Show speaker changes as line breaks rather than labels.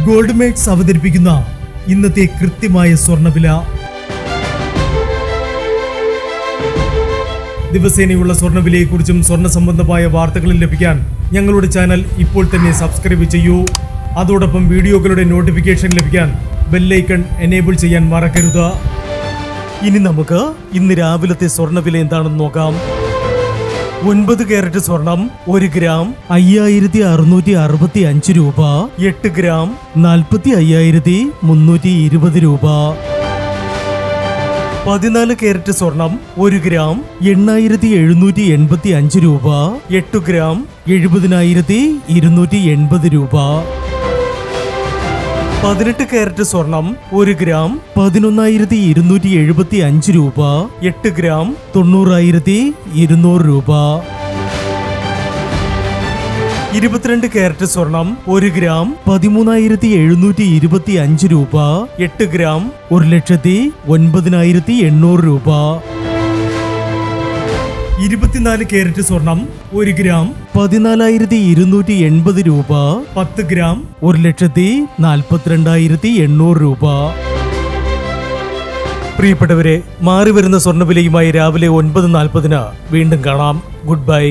Gold makes അവതരിപ്പിക്കുന്ന ഇന്നത്തെ കൃത്യമായ സ്വർണ്ണവില. ദിവസേനയുള്ള സ്വർണ്ണവിലയെക്കുറിച്ചും സ്വർണ്ണ സംബന്ധമായ വാർത്തകളും ലഭിക്കാൻ ഞങ്ങളുടെ ചാനൽ ഇപ്പോൾ തന്നെ സബ്സ്ക്രൈബ് ചെയ്യൂ. അതോടൊപ്പം വീഡിയോകളുടെ നോട്ടിഫിക്കേഷൻ ലഭിക്കാൻ ബെല്ലൈക്കൺ എനേബിൾ ചെയ്യാൻ മറക്കരുത്. ഇനി നമുക്ക് ഇന്ന് രാവിലത്തെ സ്വർണ്ണവില എന്താണെന്ന് നോക്കാം. 9 കാരറ്റ് സ്വർണം 1 ഗ്രാം 5665 രൂപ. 8 ഗ്രാം 45,320 രൂപ. 14 കാരറ്റ് സ്വർണം 1 ഗ്രാം 8,785 രൂപ. 8 ഗ്രാം 70,280 രൂപ. 18 കാരറ്റ് സ്വർണം 1 ഗ്രാം 11,275 രൂപ. 8 ഗ്രാം 90,200 രൂപ. 22 കാരറ്റ് സ്വർണം 1 ഗ്രാം 13,725 രൂപ. 8 ഗ്രാം 1,09,800 രൂപ. 24 കാരറ്റ് സ്വർണം 1 ഗ്രാം 14,280 രൂപ. 10 ഗ്രാം 1,42,800 രൂപ. പ്രിയപ്പെട്ടവരെ, മാറിവരുന്ന സ്വർണ്ണവിലയുമായി രാവിലെ 9:40 വീണ്ടും കാണാം. Good bye.